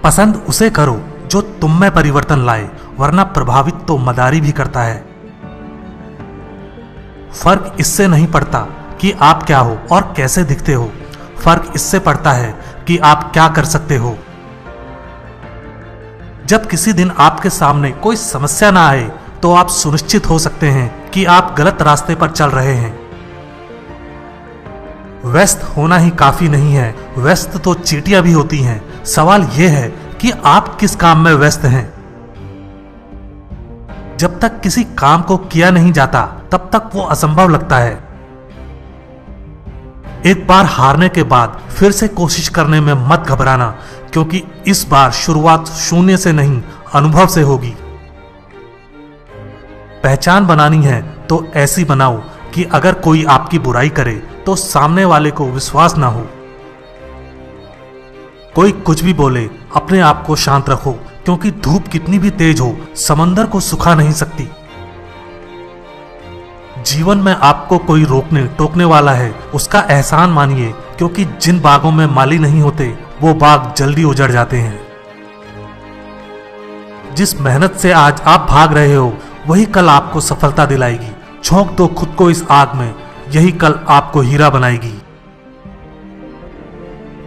पसंद उसे करो जो तुम में परिवर्तन लाए, वरना प्रभावित तो मदारी भी करता है। फर्क इससे नहीं पड़ता कि आप क्या हो और कैसे दिखते हो, फर्क इससे पड़ता है कि आप क्या कर सकते हो। जब किसी दिन आपके सामने कोई समस्या ना आए तो आप सुनिश्चित हो सकते हैं कि आप गलत रास्ते पर चल रहे हैं। व्यस्त होना ही काफी नहीं है, व्यस्त तो चींटियां भी होती हैं। सवाल यह है कि आप किस काम में व्यस्त हैं। जब तक किसी काम को किया नहीं जाता तब तक वो असंभव लगता है। एक बार हारने के बाद फिर से कोशिश करने में मत घबराना, क्योंकि इस बार शुरुआत शून्य से नहीं, अनुभव से होगी। पहचान बनानी है तो ऐसी बनाओ कि अगर कोई आपकी बुराई करे तो सामने वाले को विश्वास ना हो। कोई कुछ भी बोले, अपने आप को शांत रखो, क्योंकि धूप कितनी भी तेज हो समंदर को सुखा नहीं सकती। जीवन में आपको कोई रोकने टोकने वाला है, उसका एहसान मानिए, क्योंकि जिन बागों में माली नहीं होते वो बाग जल्दी उजड़ जाते हैं। जिस मेहनत से आज आप भाग रहे हो वही कल आपको सफलता दिलाएगी। झोंक दो खुद को इस आग में, यही कल आपको हीरा बनाएगी।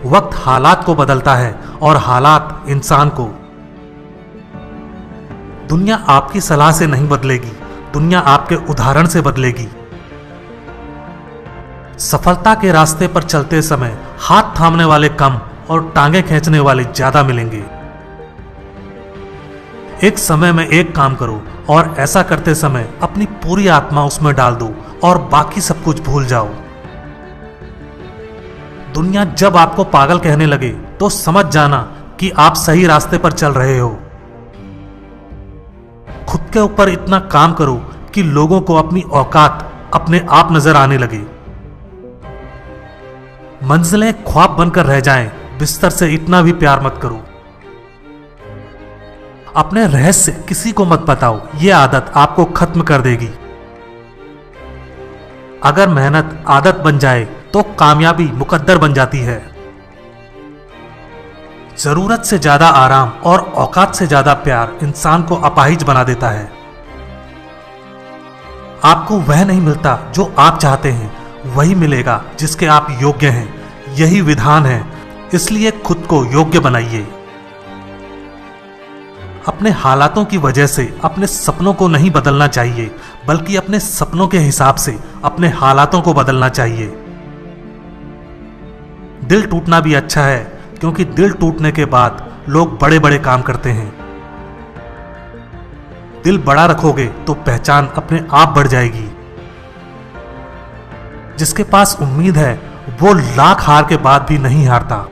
वक्त हालात को बदलता है और हालात इंसान को। दुनिया आपकी सलाह से नहीं बदलेगी, दुनिया आपके उदाहरण से बदलेगी। सफलता के रास्ते पर चलते समय हाथ थामने वाले कम और टांगे खींचने वाले ज्यादा मिलेंगे। एक समय में एक काम करो और ऐसा करते समय अपनी पूरी आत्मा उसमें डाल दो और बाकी सब कुछ भूल जाओ। दुनिया जब आपको पागल कहने लगे तो समझ जाना कि आप सही रास्ते पर चल रहे हो। खुद के ऊपर इतना काम करो कि लोगों को अपनी औकात अपने आप नजर आने लगे। मंजिलें ख्वाब बनकर रह जाएं, बिस्तर से इतना भी प्यार मत करो। अपने रहस्य किसी को मत बताओ, यह आदत आपको खत्म कर देगी। अगर मेहनत आदत बन जाए तो कामयाबी मुकद्दर बन जाती है। जरूरत से ज्यादा आराम और औकात से ज्यादा प्यार इंसान को अपाहिज बना देता है। आपको वह नहीं मिलता जो आप चाहते हैं, वही मिलेगा जिसके आप योग्य हैं। यही विधान है, इसलिए खुद को योग्य बनाइए। अपने हालातों की वजह से अपने सपनों को नहीं बदलना चाहिए, बल्कि अपने सपनों के हिसाब से अपने हालातों को बदलना चाहिए। दिल टूटना भी अच्छा है, क्योंकि दिल टूटने के बाद लोग बड़े बड़े काम करते हैं। दिल बड़ा रखोगे तो पहचान अपने आप बढ़ जाएगी। जिसके पास उम्मीद है वो लाख हार के बाद भी नहीं हारता।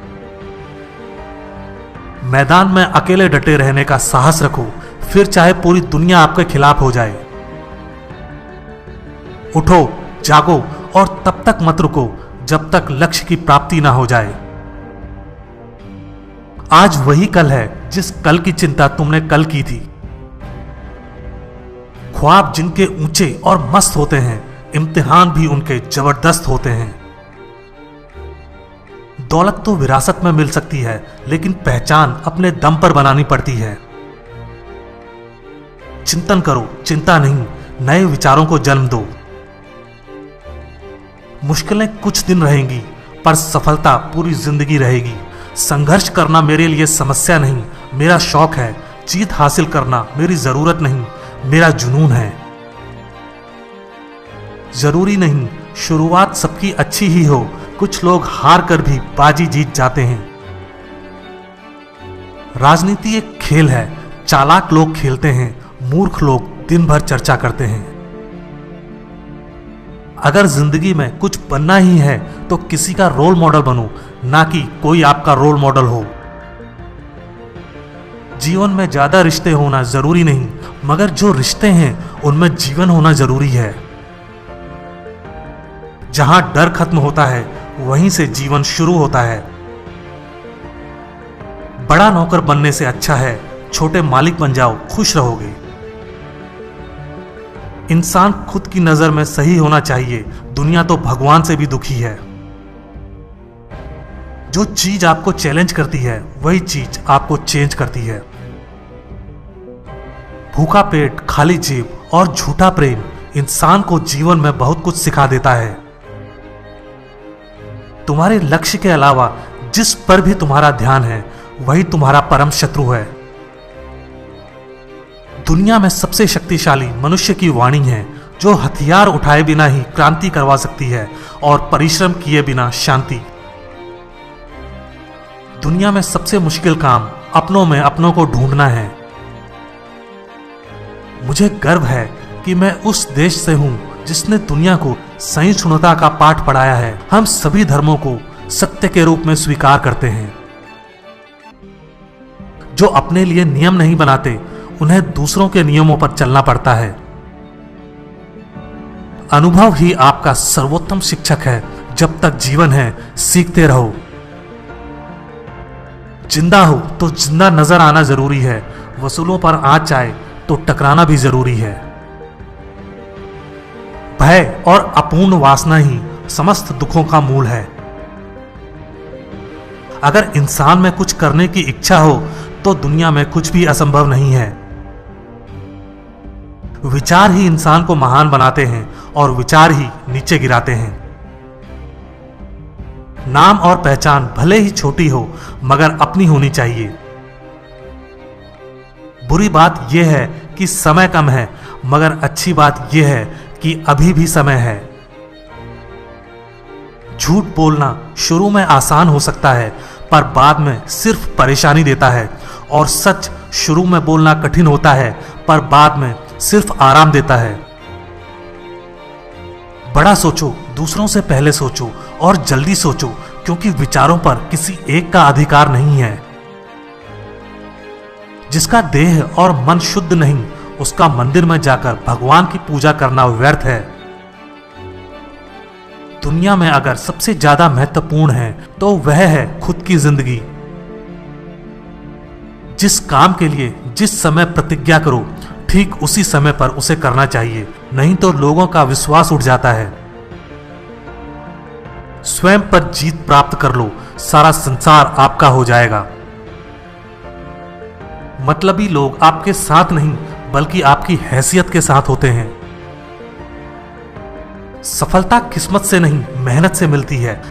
मैदान में अकेले डटे रहने का साहस रखो, फिर चाहे पूरी दुनिया आपके खिलाफ हो जाए। उठो, जागो और तब तक मत रुको जब तक लक्ष्य की प्राप्ति ना हो जाए। आज वही कल है जिस कल की चिंता तुमने कल की थी। ख्वाब जिनके ऊंचे और मस्त होते हैं, इम्तिहान भी उनके जबरदस्त होते हैं। दौलत तो विरासत में मिल सकती है, लेकिन पहचान अपने दम पर बनानी पड़ती है। चिंतन करो, चिंता नहीं, नए विचारों को जन्म दो। मुश्किलें कुछ दिन रहेंगी, पर सफलता पूरी जिंदगी रहेगी। संघर्ष करना मेरे लिए समस्या नहीं, मेरा शौक है। जीत हासिल करना मेरी जरूरत नहीं, मेरा जुनून है। जरूरी नहीं शुरुआत सबकी अच्छी ही हो, कुछ लोग हार कर भी बाजी जीत जाते हैं। राजनीति एक खेल है, चालाक लोग खेलते हैं, मूर्ख लोग दिन भर चर्चा करते हैं। अगर जिंदगी में कुछ बनना ही है तो किसी का रोल मॉडल बनो, ना कि कोई आपका रोल मॉडल हो। जीवन में ज्यादा रिश्ते होना जरूरी नहीं, मगर जो रिश्ते हैं उनमें जीवन होना जरूरी है। जहां डर खत्म होता है वहीं से जीवन शुरू होता है। बड़ा नौकर बनने से अच्छा है छोटे मालिक बन जाओ, खुश रहोगे। इंसान खुद की नजर में सही होना चाहिए, दुनिया तो भगवान से भी दुखी है। जो चीज आपको चैलेंज करती है वही चीज आपको चेंज करती है। भूखा पेट, खाली जेब और झूठा प्रेम इंसान को जीवन में बहुत कुछ सिखा देता है। तुम्हारे लक्ष्य के अलावा जिस पर भी तुम्हारा ध्यान है वही तुम्हारा परम शत्रु है। दुनिया में सबसे शक्तिशाली मनुष्य की वाणी है, जो हथियार उठाए बिना ही क्रांति करवा सकती है और परिश्रम किए बिना शांति। दुनिया में सबसे मुश्किल काम अपनों में अपनों को ढूंढना है। मुझे गर्व है कि मैं उस देश से हूं जिसने दुनिया को सहिष्णुता का पाठ पढ़ाया है। हम सभी धर्मों को सत्य के रूप में स्वीकार करते हैं। जो अपने लिए नियम नहीं बनाते उन्हें दूसरों के नियमों पर चलना पड़ता है। अनुभव ही आपका सर्वोत्तम शिक्षक है। जब तक जीवन है सीखते रहो। जिंदा हो तो जिंदा नजर आना जरूरी है। वसूलों पर आंच आए तो टकराना भी जरूरी है। भय और अपूर्ण वासना ही समस्त दुखों का मूल है। अगर इंसान में कुछ करने की इच्छा हो तो दुनिया में कुछ भी असंभव नहीं है। विचार ही इंसान को महान बनाते हैं और विचार ही नीचे गिराते हैं। नाम और पहचान भले ही छोटी हो मगर अपनी होनी चाहिए। बुरी बात यह है कि समय कम है, मगर अच्छी बात यह है कि अभी भी समय है। झूठ बोलना शुरू में आसान हो सकता है पर बाद में सिर्फ परेशानी देता है, और सच शुरू में बोलना कठिन होता है पर बाद में सिर्फ आराम देता है। बड़ा सोचो, दूसरों से पहले सोचो और जल्दी सोचो, क्योंकि विचारों पर किसी एक का अधिकार नहीं है। जिसका देह और मन शुद्ध नहीं उसका मंदिर में जाकर भगवान की पूजा करना व्यर्थ है। दुनिया में अगर सबसे ज्यादा महत्वपूर्ण है तो वह है खुद की जिंदगी। जिस काम के लिए जिस समय प्रतिज्ञा करो ठीक उसी समय पर उसे करना चाहिए, नहीं तो लोगों का विश्वास उठ जाता है। स्वयं पर जीत प्राप्त कर लो, सारा संसार आपका हो जाएगा। मतलबी लोग आपके साथ नहीं बल्कि आपकी हैसियत के साथ होते हैं। सफलता किस्मत से नहीं मेहनत से मिलती है।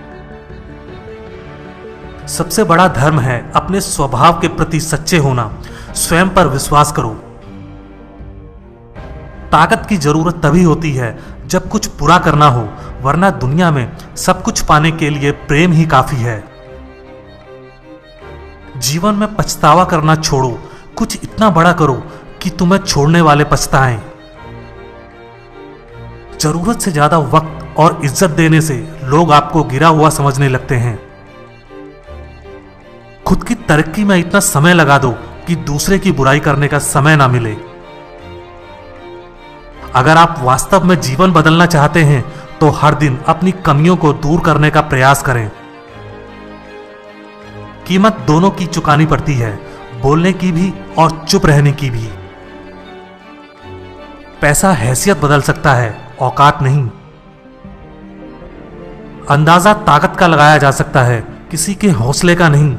सबसे बड़ा धर्म है अपने स्वभाव के प्रति सच्चे होना। स्वयं पर विश्वास करो। ताकत की जरूरत तभी होती है जब कुछ पूरा करना हो, वरना दुनिया में सब कुछ पाने के लिए प्रेम ही काफी है। जीवन में पछतावा करना छोड़ो, कुछ इतना बड़ा करो कि तुम्हें छोड़ने वाले पछताएं। जरूरत से ज्यादा वक्त और इज्जत देने से लोग आपको गिरा हुआ समझने लगते हैं। खुद की तरक्की में इतना समय लगा दो कि दूसरे की बुराई करने का समय ना मिले। अगर आप वास्तव में जीवन बदलना चाहते हैं तो हर दिन अपनी कमियों को दूर करने का प्रयास करें। कीमत दोनों की चुकानी पड़ती है, बोलने की भी और चुप रहने की भी। पैसा हैसियत बदल सकता है, औकात नहीं। अंदाजा ताकत का लगाया जा सकता है, किसी के हौसले का नहीं।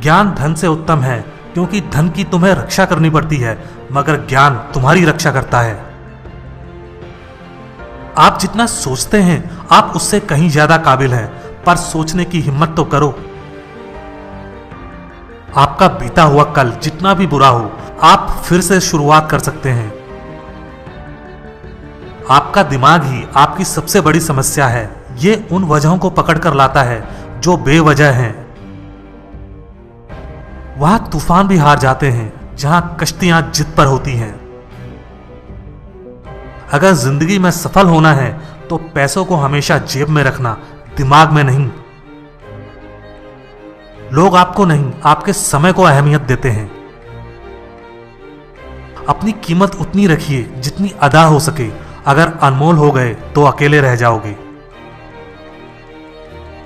ज्ञान धन से उत्तम है, क्योंकि धन की तुम्हें रक्षा करनी पड़ती है मगर ज्ञान तुम्हारी रक्षा करता है। आप जितना सोचते हैं आप उससे कहीं ज्यादा काबिल हैं, पर सोचने की हिम्मत तो करो। आपका बीता हुआ कल जितना भी बुरा हो, आप फिर से शुरुआत कर सकते हैं। आपका दिमाग ही आपकी सबसे बड़ी समस्या है। ये उन वजहों को पकड़कर लाता है जो बेवजह हैं। वहां तूफान भी हार जाते हैं जहां कश्तियां जिद पर होती हैं। अगर जिंदगी में सफल होना है तो पैसों को हमेशा जेब में रखना, दिमाग में नहीं। लोग आपको नहीं, आपके समय को अहमियत देते हैं। अपनी कीमत उतनी रखिए जितनी अदा हो सके। अगर अनमोल हो गए तो अकेले रह जाओगे।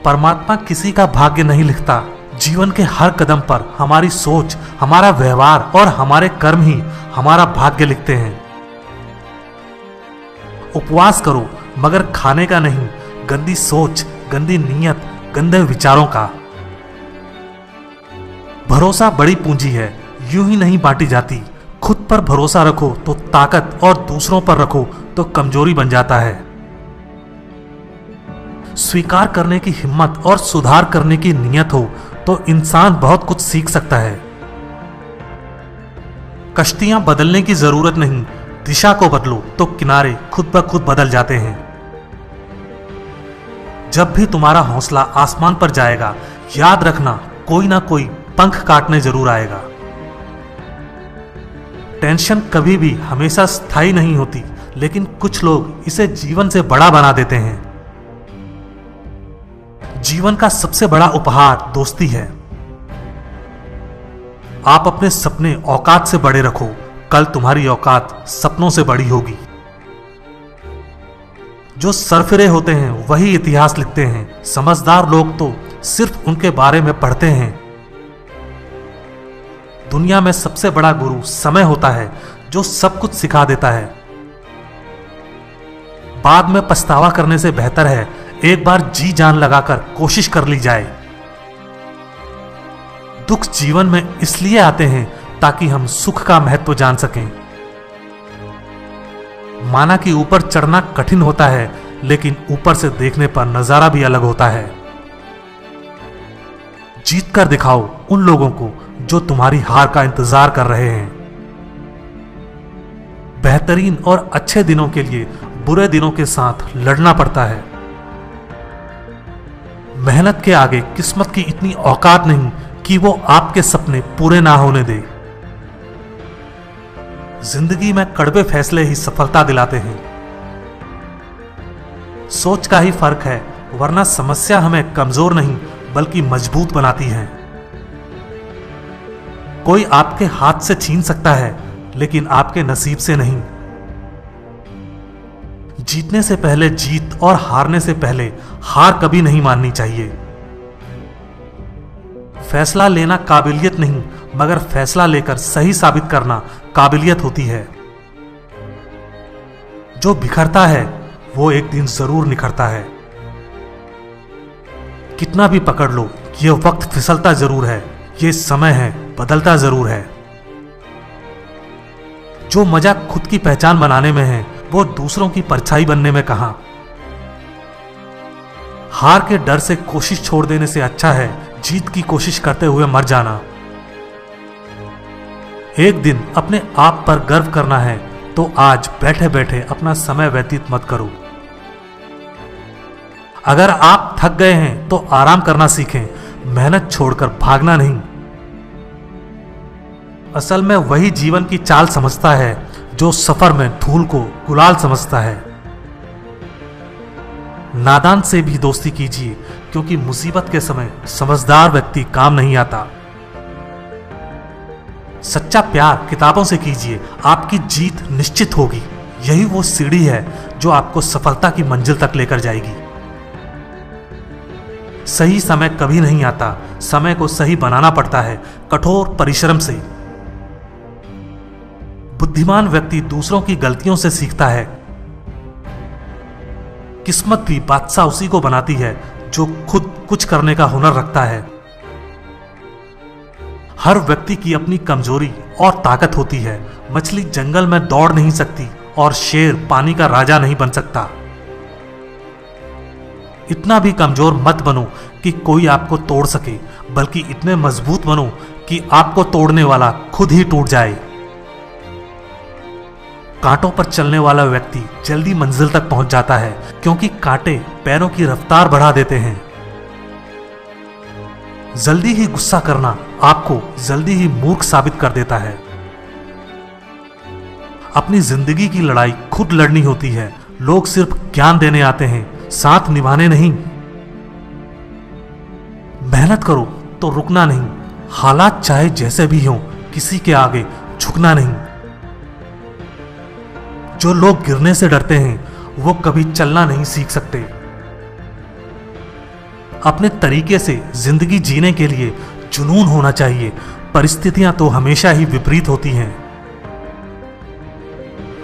परमात्मा किसी का भाग्य नहीं लिखता। जीवन के हर कदम पर हमारी सोच, हमारा व्यवहार और हमारे कर्म ही हमारा भाग्य लिखते हैं। उपवास करो मगर खाने का नहीं, गंदी सोच, गंदी नीयत, गंदे विचारों का। भरोसा बड़ी पूंजी है, यूं ही नहीं बांटी जाती। खुद पर भरोसा रखो तो ताकत, और दूसरों पर रखो तो कमजोरी बन जाता है। स्वीकार करने की हिम्मत और सुधार करने की नीयत हो तो इंसान बहुत कुछ सीख सकता है। कश्तियां बदलने की जरूरत नहीं, दिशा को बदलो तो किनारे खुद ब खुद बदल जाते हैं। जब भी तुम्हारा हौसला आसमान पर जाएगा, याद रखना कोई ना कोई पंख काटने जरूर आएगा। टेंशन कभी भी हमेशा स्थायी नहीं होती, लेकिन कुछ लोग इसे जीवन से बड़ा बना देते हैं। जीवन का सबसे बड़ा उपहार दोस्ती है। आप अपने सपने औकात से बड़े रखो, कल तुम्हारी औकात सपनों से बड़ी होगी। जो सरफिरे होते हैं वही इतिहास लिखते हैं, समझदार लोग तो सिर्फ उनके बारे में पढ़ते हैं। दुनिया में सबसे बड़ा गुरु समय होता है, जो सब कुछ सिखा देता है। बाद में पछतावा करने से बेहतर है एक बार जी जान लगाकर कोशिश कर ली जाए। दुख जीवन में इसलिए आते हैं ताकि हम सुख का महत्व जान सकें। माना कि ऊपर चढ़ना कठिन होता है, लेकिन ऊपर से देखने पर नजारा भी अलग होता है। जीत कर दिखाओ उन लोगों को जो तुम्हारी हार का इंतजार कर रहे हैं। बेहतरीन और अच्छे दिनों के लिए बुरे दिनों के साथ लड़ना पड़ता है। मेहनत के आगे किस्मत की इतनी औकात नहीं कि वो आपके सपने पूरे ना होने दे। जिंदगी में कड़वे फैसले ही सफलता दिलाते हैं। सोच का ही फर्क है, वरना समस्या हमें कमजोर नहीं बल्कि मजबूत बनाती है। कोई आपके हाथ से छीन सकता है, लेकिन आपके नसीब से नहीं। जीतने से पहले जीत और हारने से पहले हार कभी नहीं माननी चाहिए। फैसला लेना काबिलियत नहीं, मगर फैसला लेकर सही साबित करना काबिलियत होती है। जो बिखरता है वो एक दिन जरूर निखरता है। कितना भी पकड़ लो, ये वक्त फिसलता जरूर है, ये समय है बदलता जरूर है। जो मजा खुद की पहचान बनाने में है, वो दूसरों की परछाई बनने में कहां। हार के डर से कोशिश छोड़ देने से अच्छा है जीत की कोशिश करते हुए मर जाना। एक दिन अपने आप पर गर्व करना है तो आज बैठे बैठे अपना समय व्यतीत मत करो। अगर आप थक गए हैं तो आराम करना सीखें, मेहनत छोड़कर भागना नहीं। असल में वही जीवन की चाल समझता है जो सफर में धूल को गुलाल समझता है। नादान से भी दोस्ती कीजिए, क्योंकि मुसीबत के समय समझदार व्यक्ति काम नहीं आता। सच्चा प्यार किताबों से कीजिए, आपकी जीत निश्चित होगी। यही वो सीढ़ी है जो आपको सफलता की मंजिल तक लेकर जाएगी। सही समय कभी नहीं आता, समय को सही बनाना पड़ता है कठोर परिश्रम से। बुद्धिमान व्यक्ति दूसरों की गलतियों से सीखता है। किस्मत भी बादशाह उसी को बनाती है जो खुद कुछ करने का हुनर रखता है। हर व्यक्ति की अपनी कमजोरी और ताकत होती है। मछली जंगल में दौड़ नहीं सकती और शेर पानी का राजा नहीं बन सकता। इतना भी कमजोर मत बनो कि कोई आपको तोड़ सके, बल्कि इतने मजबूत बनो कि आपको तोड़ने वाला खुद ही टूट जाए। कांटों पर चलने वाला व्यक्ति जल्दी मंजिल तक पहुंच जाता है, क्योंकि कांटे पैरों की रफ्तार बढ़ा देते हैं। जल्दी ही गुस्सा करना आपको जल्दी ही मूर्ख साबित कर देता है। अपनी जिंदगी की लड़ाई खुद लड़नी होती है। लोग सिर्फ ज्ञान देने आते हैं, साथ निभाने नहीं। मेहनत करो तो रुकना नहीं। हालात चाहे जैसे भी हों, किसी के आगे झुकना नहीं। जो लोग गिरने से डरते हैं वो कभी चलना नहीं सीख सकते। अपने तरीके से जिंदगी जीने के लिए जुनून होना चाहिए। परिस्थितियां तो हमेशा ही विपरीत होती हैं।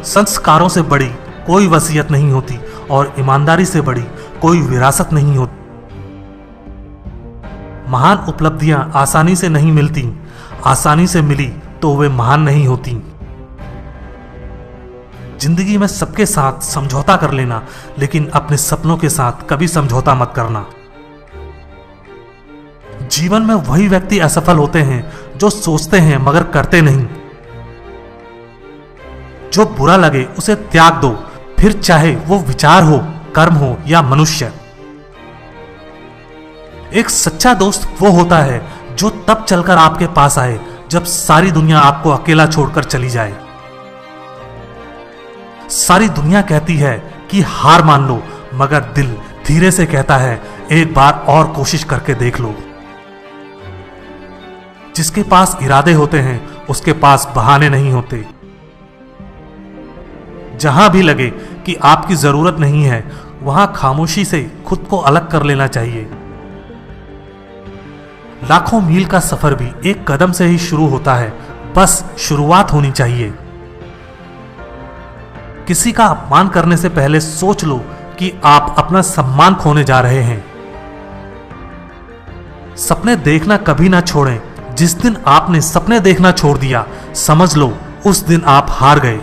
संस्कारों से बड़ी कोई वसीयत नहीं होती और ईमानदारी से बड़ी कोई विरासत नहीं होती। महान उपलब्धियां आसानी से नहीं मिलती, आसानी से मिली तो वे महान नहीं होती। जिंदगी में सबके साथ समझौता कर लेना, लेकिन अपने सपनों के साथ कभी समझौता मत करना। जीवन में वही व्यक्ति असफल होते हैं जो सोचते हैं मगर करते नहीं। जो बुरा लगे उसे त्याग दो, फिर चाहे वो विचार हो, कर्म हो या मनुष्य। एक सच्चा दोस्त वो होता है जो तब चलकर आपके पास आए जब सारी दुनिया आपको अकेला छोड़कर चली जाए। सारी दुनिया कहती है कि हार मान लो, मगर दिल धीरे से कहता है एक बार और कोशिश करके देख लो। जिसके पास इरादे होते हैं उसके पास बहाने नहीं होते। जहां भी लगे कि आपकी जरूरत नहीं है, वहां खामोशी से खुद को अलग कर लेना चाहिए। लाखों मील का सफर भी एक कदम से ही शुरू होता है, बस शुरुआत होनी चाहिए। किसी का अपमान करने से पहले सोच लो कि आप अपना सम्मान खोने जा रहे हैं। सपने देखना कभी ना छोड़ें। जिस दिन आपने सपने देखना छोड़ दिया, समझ लो उस दिन आप हार गए।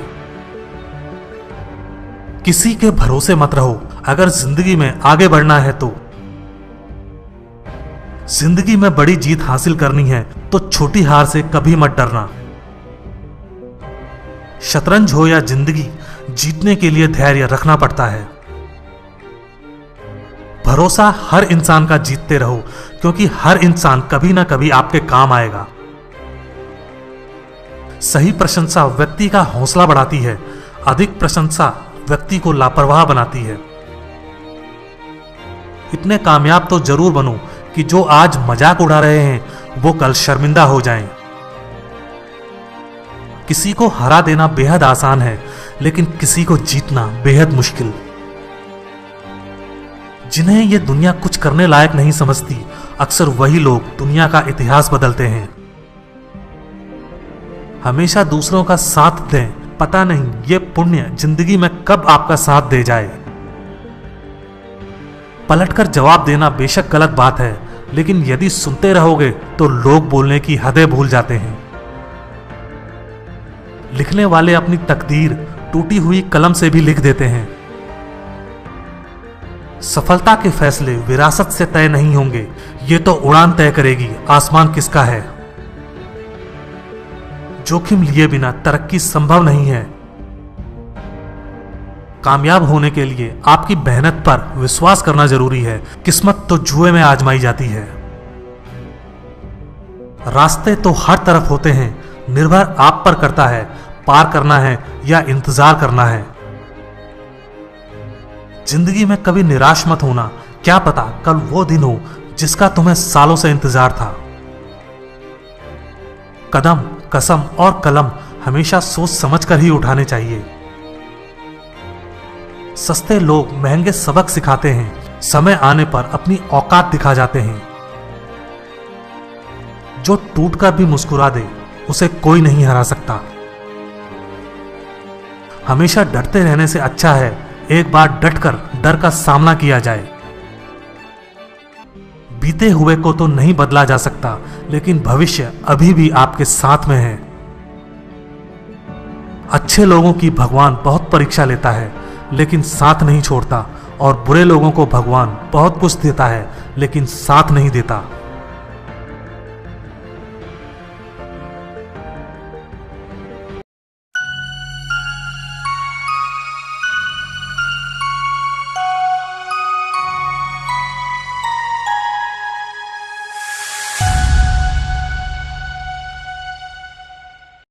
किसी के भरोसे मत रहो अगर जिंदगी में आगे बढ़ना है तो। जिंदगी में बड़ी जीत हासिल करनी है तो छोटी हार से कभी मत डरना। शतरंज हो या जिंदगी, जीतने के लिए धैर्य रखना पड़ता है। भरोसा हर इंसान का जीतते रहो, क्योंकि हर इंसान कभी ना कभी आपके काम आएगा। सही प्रशंसा व्यक्ति का हौसला बढ़ाती है, अधिक प्रशंसा व्यक्ति को लापरवाह बनाती है। इतने कामयाब तो जरूर बनो कि जो आज मजाक उड़ा रहे हैं वो कल शर्मिंदा हो जाएं। किसी को हरा देना बेहद आसान है, लेकिन किसी को जीतना बेहद मुश्किल। जिन्हें ये दुनिया कुछ करने लायक नहीं समझती, अक्सर वही लोग दुनिया का इतिहास बदलते हैं। हमेशा दूसरों का साथ दें, पता नहीं ये पुण्य जिंदगी में कब आपका साथ दे जाए। पलटकर जवाब देना बेशक गलत बात है, लेकिन यदि सुनते रहोगे तो लोग बोलने की हदें भूल जाते हैं। लिखने वाले अपनी तकदीर टूटी हुई कलम से भी लिख देते हैं। सफलता के फैसले विरासत से तय नहीं होंगे, ये तो उड़ान तय करेगी आसमान किसका है। जोखिम लिए बिना तरक्की संभव नहीं है। कामयाब होने के लिए आपकी मेहनत पर विश्वास करना जरूरी है। किस्मत तो जुए में आजमाई जाती है। रास्ते तो हर तरफ होते हैं, निर्भर आप पर करता है पार करना है या इंतजार करना है। जिंदगी में कभी निराश मत होना, क्या पता कल वो दिन हो जिसका तुम्हें सालों से इंतजार था। कदम, कसम और कलम हमेशा सोच समझ कर ही उठाने चाहिए। सस्ते लोग महंगे सबक सिखाते हैं, समय आने पर अपनी औकात दिखा जाते हैं। जो टूटकर भी मुस्कुरा दे उसे कोई नहीं हरा सकता। हमेशा डरते रहने से अच्छा है एक बार डटकर डर का सामना किया जाए। बीते हुए को तो नहीं बदला जा सकता, लेकिन भविष्य अभी भी आपके साथ में है। अच्छे लोगों की भगवान बहुत परीक्षा लेता है, लेकिन साथ नहीं छोड़ता, और बुरे लोगों को भगवान बहुत कुछ देता है, लेकिन साथ नहीं देता।